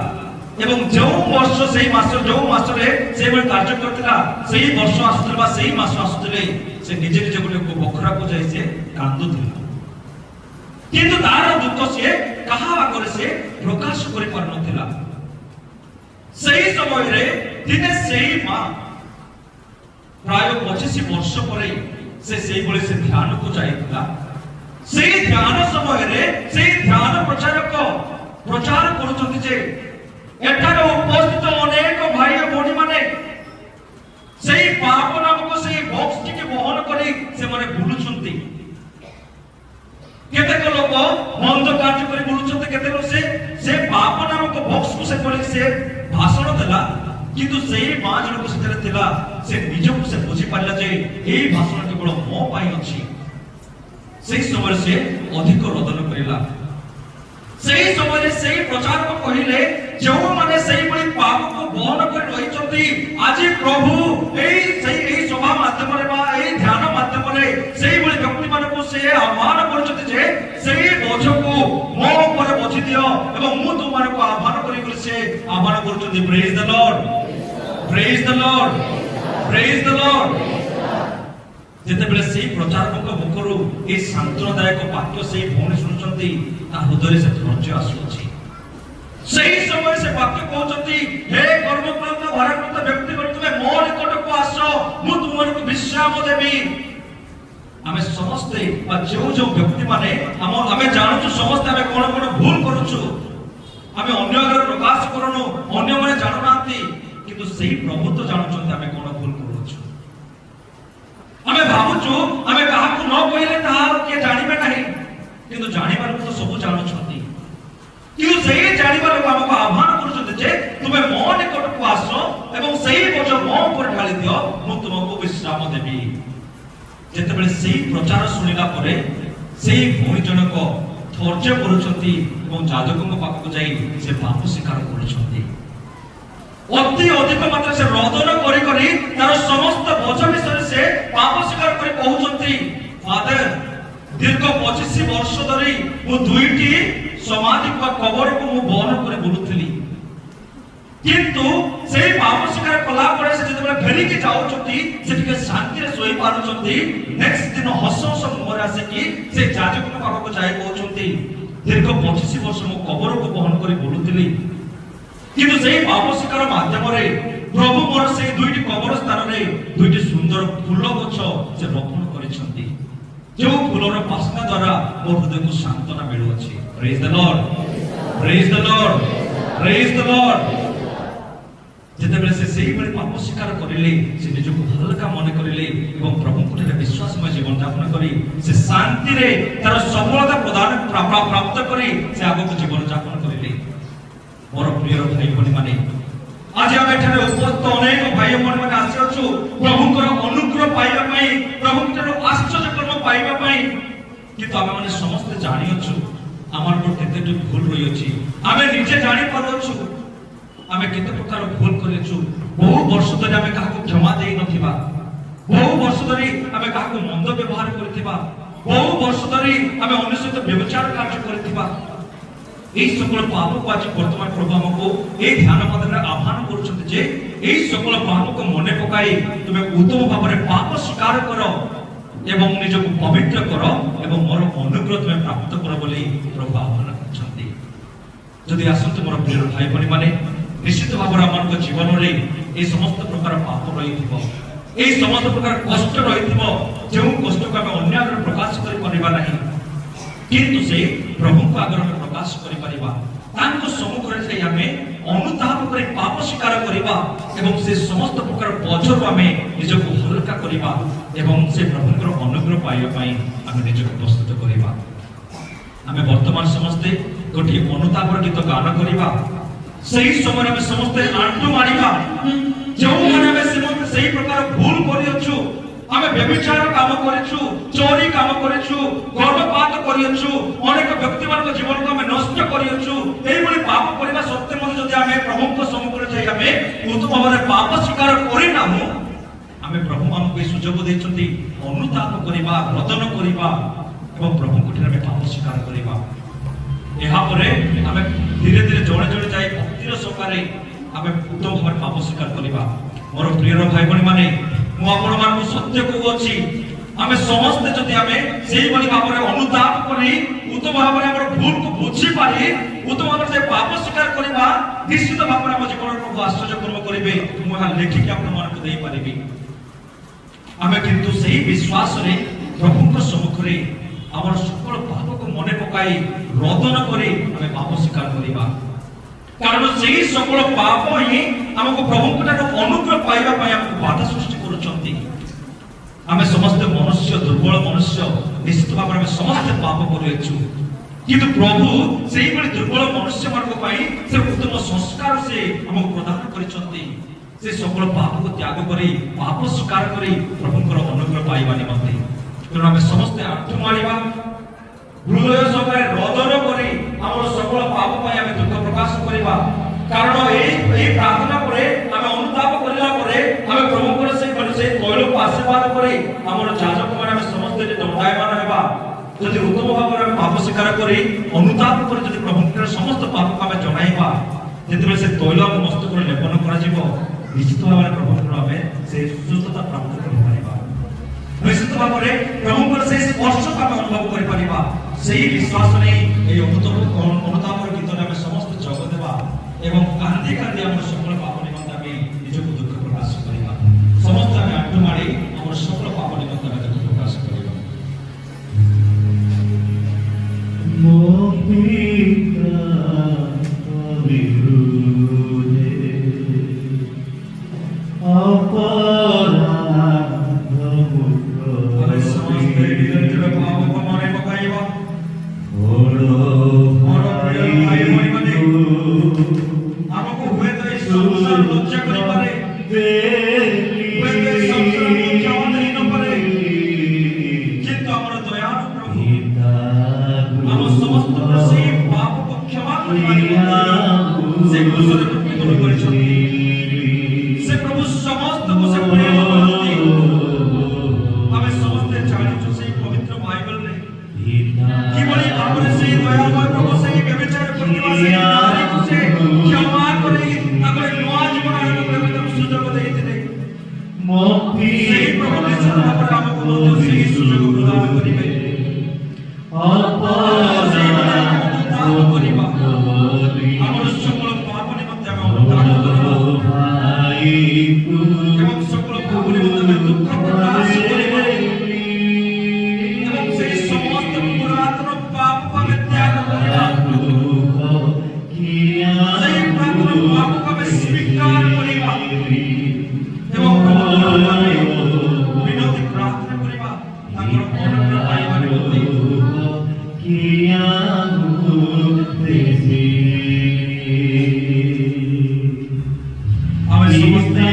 ଏବଂ ଯେଉଁ ବର୍ଷ ସେଇ ମାସ ଯେଉଁ ମାସରେ ସେଇଭଳି କାର୍ଯ୍ୟ କରିଥିଲା, ସେଇ ବର୍ଷ ଆସୁଥିଲେ ବା ସେଇ ମାସ ଆସୁଥିଲେ, ସେ ନିଜେ ନିଜେ ଗୋଟେ ବଖରାକୁ ଯାଇ ସେ କାନ୍ଦୁଥିଲା। କିନ୍ତୁ ତାର ଦୁଃଖ ସିଏ କାହା ଆଗରେ ସେ ପ୍ରକାଶ କରିପାରୁନଥିଲା। ସେଇ ସମୟରେ ଦିନେ ସେଇ ମା ପ୍ରାୟ 25 ବର୍ଷ ପରେ ସେ ସେଇଭଳି ସେ ଧ୍ୟାନକୁ ଯାଇଥିଲା। ସେଇ ଧ୍ୟାନ ସମୟରେ ସେଇ ଧ୍ୟାନ ପ୍ରଚାରକ ପ୍ରଚାର କରୁଛନ୍ତି ଯେ ଏଠାରେ ଉପସ୍ଥିତ ଅନେକ ଭାଇ ଓ ଭଉଣୀ ମାନେ ସେଇ ପାପ ନାମକ ସେଇ ବକ୍ସ ଟିକେ ବହନ କରି ସେମାନେ ବୁଲୁଛନ୍ତି। କେତେକ ଲୋକ ମନ୍ଦ କାର୍ଯ୍ୟ କରି ବୁଲୁଛନ୍ତି, କେତେକ ସେ ପାପ ନାମକ ବକ୍ସକୁ ସେ ବୋଲି ସେ ଭାଷଣ ଦେଲା। କିନ୍ତୁ ସେଇ ମା ଜଣକ ସେଥିରେ ଥିଲା, ସେ ନିଜକୁ ସେ ବୁଝିପାରିଲା ଯେ ଏଇ ଭାଷଣ କେବଳ ମୋ ପାଇଁ ଅଛି। ସେଇ ସମୟରେ ସେ ଅଧିକ ରୋଦନ କରିଲା। ସେଇ ସମୟରେ ସେଇ ପ୍ରଚାରକ କହିଲେ, ଯେଉଁମାନେ ସେଇଭଳି ପାପକୁ ବହନ କରି ରହିଛନ୍ତି, ଆଜି ପ୍ରଭୁ ଏଇ ସଭା ମାଧ୍ୟମରେ ବା ଏଇ ଧ୍ୟାନ ମାଧ୍ୟମରେ ସେଇଭଳି ବ୍ୟକ୍ତିମାନଙ୍କୁ ସେ ଆହ୍ୱାନ କରୁଛନ୍ତି ଯେ ସେଇ ବୋଝକୁ ମୋ ଉପରେ ବୋଝି ଦିଅ ଏବଂ ମୁଁ ତୁମମାନଙ୍କୁ ଆହ୍ୱାନ କରିବି ବୋଲି ସେ ଆହ୍ୱାନ କରୁଛନ୍ତି। ପ୍ରେଜ୍ ଦ ଲର୍ଡ, ପ୍ରେଜ୍ ଦ ଲର୍ଡ, ପ୍ରେଜ୍ ଦ ଲର୍ଡ। ଯେତେବେଳେ ସେଇ ପ୍ରଚାରକଙ୍କ ମୁଖରୁ ଏଇ ସାନ୍ତ୍ୱନାଦାୟକ ବାକ୍ୟ ସେଇ ଭଉଣୀ ଶୁଣୁଛନ୍ତି, ତା ହୃଦୟରେ ସେ ଧୈର୍ଯ୍ୟ ଆସୁଅଛି। ସେଇ ସମୟରେ ସେ ବାକ୍ୟ କହୁଛନ୍ତି, ହେ କର୍ମକ୍ଳାନ୍ତ ଭାରାକ୍ରାନ୍ତ ବ୍ୟକ୍ତିଗଣ, ତୁମେ ମୋ ନିକଟକୁ ଆସ, ମୁଁ ତୁମମାନଙ୍କୁ ବିଶ୍ରାମ ଦେବି। ଆମେ ସମସ୍ତେ ବା ଯେଉଁ ଯେଉଁ ବ୍ୟକ୍ତିମାନେ ଆମେ ଜାଣୁଛୁ ସମସ୍ତେ ଆମେ କଣ କଣ ଭୁଲ କରୁଛୁ, ଆମେ ଅନ୍ୟ ଆଗରେ ପ୍ରକାଶ କରୁନୁ, ଅନ୍ୟମାନେ ଜାଣୁନାହାନ୍ତି, କିନ୍ତୁ ସେଇ ପ୍ରଭୁ ତ ଜାଣୁଛନ୍ତି ଆମେ କଣ ଭୁଲ କରୁଛୁ। ଆମେ ଭାବୁଛୁ ଆମେ କାହାକୁ ନ କହିଲେ ତାହା କିଏ ଜାଣିବେ ନାହିଁ, କିନ୍ତୁ ଜାଣିବା ଲୋକ ତ ସବୁ ଜାଣୁଛନ୍ତି। କିନ୍ତୁ ସେଇ ଜାଣିବା ଲୋକ ଆମକୁ ଆହ୍ୱାନ କରୁଛନ୍ତି ଯେ ତୁମେ ମୋ ନିକଟକୁ ଆସ ଏବଂ ସେଇ ବୋଝ ମୋ ଉପରେ ଢାଳି ଦିଅ, ମୁଁ ତୁମକୁ ବିଶ୍ରାମ ଦେବି। ଯେତେବେଳେ ସେଇ ପ୍ରଚାର ଶୁଣିଲା ପରେ ସେଇ ଭଉଣୀ ଜଣକ ଧୈର୍ଯ୍ୟ କରୁଛନ୍ତି ଏବଂ ଯାଜକଙ୍କ ପାଖକୁ ଯାଇ ସେ ପାପ ସ୍ୱୀକାର କରୁଛନ୍ତି। ଅତି ଅଧିକ ମାତ୍ରାରେ ସେ ରୋଦନ କରି କରି ତାର ସମସ୍ତ ବୋଝ ବିଷୟରେ ସେ ପାପ ସ୍ୱୀକାର କରି କହୁଛନ୍ତି, ଫାଦର, ଦୀର୍ଘ 25 ବର୍ଷ ଧରି ମୁଁ 2ଟି ସମାଧି ବା କବରକୁ ମୁଁ ବହନ କରି ବୁଲୁଥିଲି, କିନ୍ତୁ ସେଇ ପାପ ସ୍ୱୀକାର କଲା ପରେ ସେ ଯେତେବେଳେ ଫେରିକି ଯାଉଛନ୍ତି, ସେ ଟିକେ ଶାନ୍ତିରେ ଶୋଇ ପାରୁଛନ୍ତି। ନେକ୍ସଟ ଦିନ ହସ ହସ ମୁହଁରେ ଆସିକି ସେ ଯାଜକଙ୍କ ପାଖକୁ ଯାଇ କହୁଛନ୍ତି, ଦୀର୍ଘ 25 ବର୍ଷ ମୁଁ କବରକୁ ବହନ କରି ବୁଲୁଥିଲି, କିନ୍ତୁ ସେଇ ପାପ ସ୍ୱୀକାର ମାଧ୍ୟମରେ ପ୍ରଭୁ ମୋର ସେଇ 2ଟି କବର ସ୍ଥାନରେ 2ଟି ସୁନ୍ଦର ଫୁଲ ଗଛ ସେ ରୋପଣ କରିଛନ୍ତି, ଯେଉଁ ଫୁଲର ବାସ୍ନା ଦ୍ୱାରା ମୋ ହୃଦୟକୁ ସାନ୍ତ୍ୱନା ମିଳୁଅଛି। ପ୍ରେଜ୍ ଦ ଲର୍ଡ, ପ୍ରେଜ୍ ଦ ଲର୍ଡ, ପ୍ରେଜ୍ ଦ ଲର୍ଡ। ଯେତେବେଳେ ସେ ସେଇଭଳି ପାପ ସ୍ୱୀକାର କରିଲେ, ସେ ନିଜକୁ ହାଲକା ମନେ କରିଲେ ଏବଂ ପ୍ରଭୁଙ୍କ ଠାରେ ବିଶ୍ୱାସମୟ ଜୀବନ ଯାପନ କରି ସେ ଶାନ୍ତିରେ ତାର ସଫଳତା ପ୍ରାପ୍ତ କରି ସେ ଆଗକୁ ଜୀବନ ଯାପନ କରିଲେ। ମୋର ପ୍ରିୟ ଭାଇ ଭଉଣୀ ମାନେ, ଆଜି ଆମେ ଏଠାରେ ଉପସ୍ଥିତ ଅନେକ ଭାଇ ଭଉଣୀ ମାନେ ଆସିଅଛୁ ପ୍ରଭୁଙ୍କର ଅନୁଗ୍ରହ ପାଇବା ପାଇଁ, ପ୍ରଭୁଙ୍କର ଆଶ୍ଚର୍ଯ୍ୟ କର୍ମ ପାଇବା ପାଇଁ, କିନ୍ତୁ ଆମେ ମାନେ ସମସ୍ତେ ଜାଣିଅଛୁ ଆମର କେତେଟି ଭୁଲ ରହିଅଛି। ଆମେ ନିଜେ ଜାଣିପାରୁଅଛୁ ଆମେ କେତେ ପ୍ରକାର ଭୁଲ କରିଛୁ। ବହୁ ବର୍ଷ ଧରି ଆମେ କାହାକୁ କ୍ଷମା ଦେଇ ନଥିବା, ବହୁ ବର୍ଷ ଧରି ଆମେ କାହାକୁ ମନ୍ଦ ବ୍ୟବହାର କରିଥିବା, ବହୁ ବର୍ଷ ଧରି ଆମେ ଅନ୍ୟ ସହିତ ବ୍ୟବଚାର କାର୍ଯ୍ୟ କରିଥିବା। এই সকল পাপକୁ আজ বর্তমান প্রভু আমাকে এই ধ্যান মাধ্যমে আহ্বান করছেন যে এই সকল পাপକୁ মনে পকাই তুমি উত্তম ভাবে পাপ স্বীকার কর এবং নিজকে পবিত্র কর এবং মোর অনুগ্রহ তুমি প্রাপ্ত কর বলি প্রভু আহ্বান করছেন। যদি আসন্তু মোর প্রিয় ভাই ভଉণী মানে নিশ্চিত ভাবে আমার জীবନରେ এই সমস্ত প্রকার পাপ রহিথিব, এই সমস্ত প্রকার কষ্ট রহিথিব, যে কষ্টকে আমি অন্য আগে প্রকাশ করে পারিবা ନାହିଁ, কিন্তু ସେ ପ୍ରଭୁଙ୍କ ଆଗରେ ଆମେ ପ୍ରକାଶ କରିପାରିବା। ତାଙ୍କ ସମ୍ମୁଖରେ ଯାଇ ଆମେ ଅନୁତାପ କରି ପାପ ସ୍ୱୀକାର କରିବା ଏବଂ ସେ ସମସ୍ତ ପ୍ରକାର ବୋଝରୁ ଆମେ ନିଜକୁ ହାଲକା କରିବା ଏବଂ ସେ ପ୍ରଭୁଙ୍କର ଅନୁଗ୍ରହ ପାଇବା ପାଇଁ ଆମେ ନିଜକୁ ପ୍ରସ୍ତୁତ କରିବା। ଆମେ ବର୍ତ୍ତମାନ ସମସ୍ତେ ଗୋଟିଏ ଅନୁତାପର ଗୀତ ଗାନ କରିବା। ସେହି ସମୟରେ ଆମେ ସମସ୍ତେ ଆଣ୍ଠୁ ମାରିବା। ଯେଉଁମାନେ ଆମେ ସମସ୍ତେ ସେହି ପ୍ରକାର ଭୁଲ କରିଅଛୁ, ଆମେ ବ୍ୟଭିଚାର କାମ କରିଛୁ, ଚୋରି କାମ କରିଛୁ, ଗର୍ଭପାତ କରିଅଛୁ, ଅନେକ ବ୍ୟକ୍ତିମାନଙ୍କ ଜୀବନକୁ ଆମେ ନଷ୍ଟ କରିଅଛୁ, ଏଇଭଳି ପାପ କରିବା ସତ୍ତ୍ୱେ ମଧ୍ୟ ଯଦି ଆମେ ପ୍ରଭୁଙ୍କ ସମ୍ମୁଖରେ ଯାଇ ଆମେ ଉତ୍ତମ ଭାବରେ ପାପ ସ୍ୱୀକାର କରିନାହୁଁ, ଆମେ ପ୍ରଭୁ ଆମକୁ ଏହି ସୁଯୋଗ ଦେଇଛନ୍ତି ଅନୁତାପ କରିବା, ରୋଦନ କରିବା ଏବଂ ପ୍ରଭୁଙ୍କ ଠାରେ ଆମେ ପାପ ସ୍ୱୀକାର କରିବା। ଏହାପରେ ଆମେ ଧୀରେ ଧୀରେ ଜଣେ ଜଣେ ଯାଇ ଭକ୍ତିର ସହକାରେ ଆମେ ଉତ୍ତମ ଭାବରେ ପାପ ସ୍ୱୀକାର କରିବା। ମୋର ପ୍ରିୟ ଭାଇ ଭଉଣୀ ମାନେ, ମୁଁ ଆପଣମାନଙ୍କୁ ସତ୍ୟ କହୁଅଛି, ଆମେ ସମସ୍ତେ ଯଦି ଆମେ ସେଇଭଳି ଭାବରେ ଅନୁତାପ କରି ଉତ୍ତମ ଭାବରେ ଆମର ଭୁଲକୁ ବୁଝିପାରି ଉତ୍ତମ ଭାବରେ ସେ ପାପ ସ୍ୱୀକାର କରିବା, ନିଶ୍ଚିତ ଭାବରେ ଆମ ଜୀବନରେ ପ୍ରଭୁ ଆଶ୍ଚର୍ଯ୍ୟ କର୍ମ କରିବେ। ମୁଁ ଏହା ଲେଖିକି ଆପଣମାନଙ୍କୁ ଦେଇପାରିବି। ଆମେ କିନ୍ତୁ ସେହି ବିଶ୍ୱାସରେ ପ୍ରଭୁଙ୍କ ସମ୍ମୁଖରେ ଆମର সকল ପାପକୁ ମନେ ପକାଇ ରୋଦନ କରି ଆମେ ପାପ ସ୍ୱୀକାର କରିବା, କାରଣ ସେହି সকল ପାପ ହିଁ ଆମକୁ ପ୍ରଭୁଙ୍କ ଠାରୁ ଅନୁଗ୍ରହ ପାଇବା ପାଇଁ ଆମକୁ ବାଧା ସୃଷ୍ଟି କରୁଛନ୍ତି। ଆମେ ସମସ୍ତେ ମନୁଷ୍ୟ, ଦୁର୍ବଳ ମନୁଷ୍ୟ, ନିଶ୍ଚିତ ଭାବରେ ଆମେ ସମସ୍ତେ ପାପ କରିଅଛୁ, କିନ୍ତୁ ପ୍ରଭୁ ସେଇଭଳି ଦୁର୍ବଳ ମନୁଷ୍ୟମାନଙ୍କ ପାଇଁ ସେ ଉତ୍ତମ ସଂସ୍କାର ସେ ଆମକୁ ପ୍ରଦାନ କରିଛନ୍ତି। ସେ সকল ପାପକୁ ତ୍ୟାଗ କରି ପାପ ସ୍ୱୀକାର କରି ପ୍ରଭୁଙ୍କର ଅନୁଗ୍ରହ ପାଇବା ନିମନ୍ତେ ତେଣୁ ଆମେ ସମସ୍ତେ ଆଣ୍ଠୁ ମାରିବା, ହୃଦୟ ସହକାରେ ରୋଦନ କରି ଆମର সকল ପାପ ପାଇଁ ଆମେ ଦୁଃଖ ପ୍ରକାଶ କରିବା। କାରଣ এই ପ୍ରାର୍ଥନା ପରେ ଆମେ ଅନୁତାପ କରିଲା ପରେ ଆମେ ପ୍ରଭୁଙ୍କର ସେହି ତୈଳକୁ ଆଶୀର୍ବାଦ କରି ଆମର ଯାଜକମାନେ ଆମେ ସମସ୍ତେ ଦଣ୍ଡାୟମାନ ହେବା। ଯଦି ଉତ୍ତମ ଭାବରେ ଆମେ ପାପ ସ୍ୱୀକାର କରି ଅନୁତାପ କରି ଯଦି ପ୍ରଭୁଙ୍କର ସମସ୍ତ ପାପକୁ ଆମେ ଜଣାଇବା, ଯେତେବେଳେ ସେ ତୈଳ ଆମ ମସ୍ତକରେ ଲେପନ କରାଯିବ, ନିଶ୍ଚିତ ଭାବରେ ପ୍ରଭୁଙ୍କର ଆମେ ସେ ସୁସ୍ଥତା ପ୍ରାପ୍ତ କରିପାରିବା। ନିଶ୍ଚିତ ଭାବରେ ପ୍ରଭୁଙ୍କର ସେହି ସ୍ପର୍ଶକୁ ଆମେ ଅନୁଭବ କରିପାରିବା। ସେହି ବିଶ୍ୱାସ ନେଇ ଏହି ଅନୁତାପର ଗୀତରେ ଆମେ ସମସ୍ତେ ଯୋଗ ଦେବା ଏବଂ କାନ୍ଦି କାନ୍ଦି ଆମର সকল ପାପ ନିମନ୍ତେ ଆମେ ନିଜକୁ ଦୁଃଖ ପ୍ରକାଶ କରିବା। ସମସ୍ତେ ଆମେ ଆଣ୍ଠୁ ମାଡ଼ି ଆମର সকল ପାପ ନିମନ୍ତେ ଆମେ ଦୁଃଖ ପ୍ରକାଶ କରିବା। ଆମକୁ ହୁଏତ ଏହି ସଂସାର ଲଜ୍ଜା କରିପାରେ, ହୁଏତ ଏହି ସଂସାର କ୍ଷମା ଦେଇନପାରେ, କିନ୍ତୁ ଆମର ଦୟାଳୁ ପ୍ରଭୁ ଆମ ସମସ୍ତଙ୍କର ସେହି ପାପକୁ କ୍ଷମା କରିବା ନିମନ୍ତେ ସେ କ୍ରୁଶରେ ମୃତ୍ୟୁବରଣ କରିଛନ୍ତି। ସେ ପ୍ରଭୁ ସମସ୍ତଙ୍କୁ ସେ ପ୍ରେମ କରନ୍ତି। ଆମେ ସମସ୍ତେ ଜାଣିଛୁ ସେହି ପବିତ୍ର ବାଇବଲରେ କିଭଳି ଭାବରେ ସେହି ଦୟାମୟ ପ୍ରଭୁ ସେହି ବ୍ୟଭିଚାର କରିଥିବା ସେହି ନାରୀକୁ ସେ କ୍ଷମା କରି ତାଙ୍କର ନୂଆ ଜୀବନ ଆରମ୍ଭ କରିବା ତାଙ୍କୁ ସୁଯୋଗ ଦେଇଥିଲେ। ସେହି ପ୍ରଭୁ ନିଶ୍ଚିତ ଭାବରେ ଆମକୁ ମଧ୍ୟ ସେହି ସୁଯୋଗ ପ୍ରଦାନ କରିବେ। କରିବା ଆମର সকল ପାପ ନିମନ୍ତେ ଆମେ ଅନୁତାପ କରିବା ଏବଂ সকল ପାପ ନିମନ୍ତେ ଆମେ ଦୁଃଖ ପ୍ରକାଶ କରିବା ଏବଂ ସେହି ସମସ୍ତ ପୁରାତନ ପାପକୁ ଆମେ ତ୍ୟାଗ କରିବା, ସେହି ପୁରାତନ ପାପକୁ ଆମେ ସ୍ୱୀକାର କରିବା ଏବଂ ପ୍ରଭୁଙ୍କର ଆମେ ବିନତି ପ୍ରାର୍ଥନା କରିବା ତାଙ୍କର ଅନୁଗ୍ରହ ପାଇବା ନିମନ୍ତେ। ଆମେ ସମସ୍ତେ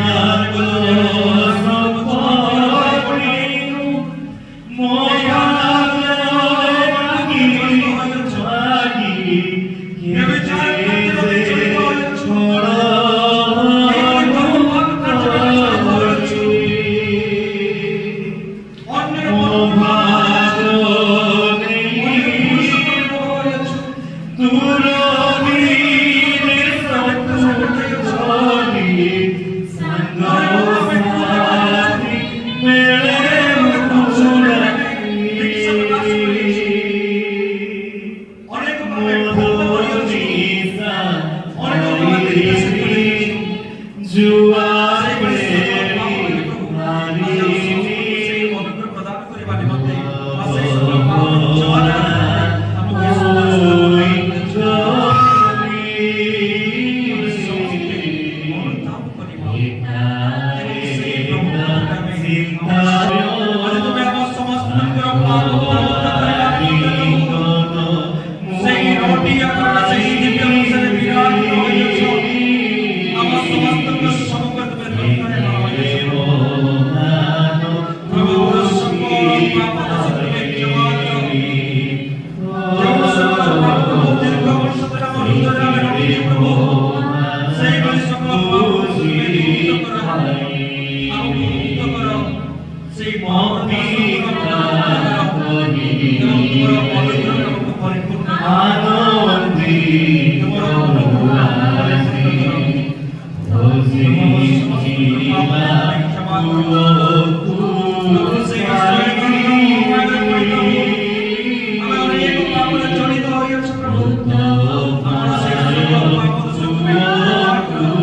କରିଅଛୁ ପ୍ରଭୁ ଆମର ସେଇ সকল ପାପ ଦୋଷ ତୁମେ କ୍ଷମା କର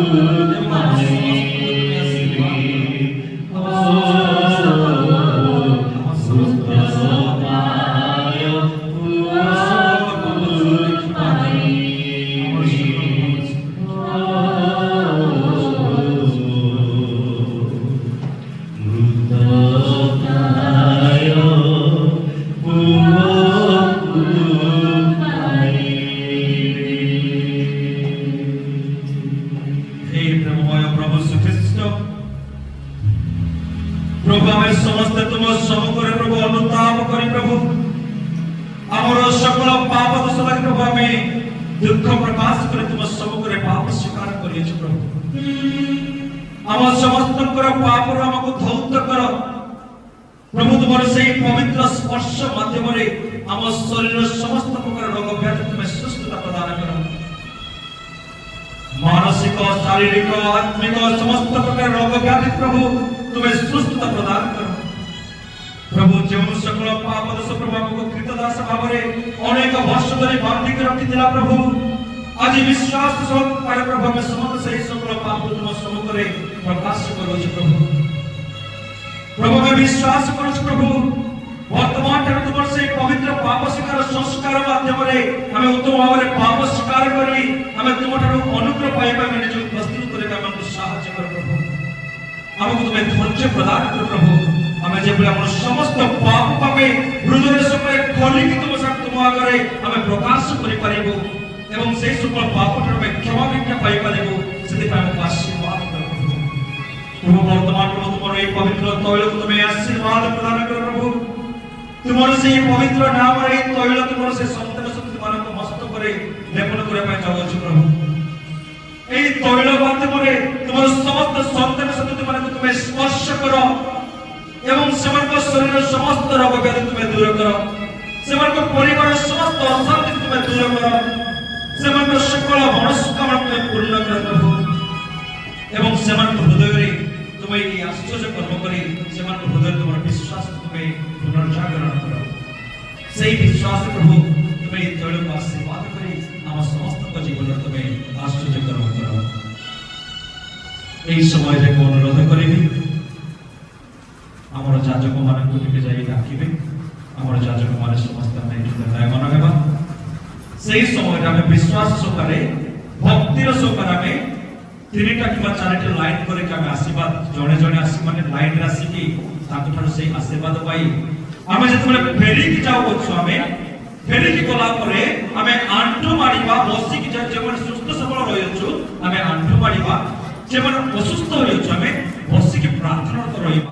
ଏବଂ ଆମ प्रभु आमे समस्त तुम सम्मुखरे प्रभु अनुताप करी प्रभु आमर सकल पाप दोष लागि प्रभु आमे दुख प्रकाश करे तुम सम्मुखरे पाप स्वीकार करियछु प्रभु आम समस्त पाप हमको धौत कर प्रभु तुमर सेही पवित्र स्पर्श माध्यम रे आम शरीर समस्त प्रकार रोग व्याधि तुम सुस्थता प्रदान कर मानसिक शारीरिक आत्मिक समस्त प्रकार रोग व्याधि प्रभु तुम्हें सुस्थता प्रदान करो प्रभु जो सकल पाप दोष प्रभु हमको कृतदास भाव अनेक वर्ष धरी बांधी के रखी प्रभु आज विश्वास सहकारे प्रभु हमें समस्त सही सकल पाप तुम सम्मुख प्रकाश करो प्रभु में विश्वास करो प्रभु वर्तमान तुम से पवित्र पाप स्वीकार संस्कार माध्यम हमें उत्तम भाव पाप स्वीकार करी हमें तुम अनुग्रह पाइबा में निज प्रस्तुत करके हमको साहाय्य कर प्रभु हमको तुम्हें धैर्य प्रदान कर प्रभु हमें जे हम समस्त पाप हमें हृदय से खोली कि तुम आगे हमें प्रकाश करि परिबो एवं से सकल पाप हमें क्षमा भिक्षा पाई परिबो सेति हमको आशीर्वाद कर प्रभु वर्तमान प्रभु तुम ये पवित्र तैल को तुम्हें आशीर्वाद प्रदान कर प्रभु तुमर से पवित्र नाम रे तैल तुमर से संतान शक्ति मानक मस्तक रे लेपन करे पाई जावछु प्रभु এই তৈল মাধ্যমে তোমার সমস্ত সন্তান সন্ততিମାନଙ୍କୁ তুমি স্পর্শ কর এবং সেମାନଙ୍କ শরীরের সমস্ত রোগ ব্যাধি তুমি দূর কর সেମାନଙ୍କ পরিবারের সমস্ত অশান্তি তুমি দূর কর সেମାନଙ୍କ সকল মনস্কামনা তুমি পূর্ণ কর প্রভু এবং সেମାନଙ୍କ হৃদয়ে তুমি এই আশ্চর্য কর্ম করে সেମାନଙ୍କ হৃদয়ে তোমার বিশ্বাস তুমি পুনর্জাগরণ কর সেই বিশ্বাস প্রভু তুমি এই তৈলকে আশীর্বাদ করে আমার সমস্ত জীবন তুমি आश्चर्य करो এই সময় যে অনুরোধ করিবি আমার যাজক মানক টিকে যাই ডাকিবে আমার যাজক মানে সমস্ত আমি দণ্ডায়মান হেবা সেই সময় আমি বিশ্বাস সহকারে ভক্তির সহকারে আমি তিনটা কিংবা চারটা লাইন করে আমি আশীর্বাদ জনে জনে আসি মানে লাইন রে আসিকি তাকে ঠাରୁ সেই আশীর্বাদ পাই আমি যেতবেলে ফেরিকি যাও বলছো আমি ফেরিকি গলা পরে আমি আଣ୍ଠୁ ମାଡ଼ିବା ବସିକି ଯେମାନେ ସୁସ୍ଥ ସବଳ ରହିଅଛୁ ଆମେ ଆଣ୍ଠୁ ମାଡ଼ିବା ଯେମାନେ ଅସୁସ୍ଥ ହୋଇଅଛୁ ଆମେ ବସିକି ପ୍ରାର୍ଥନା ରହିବା।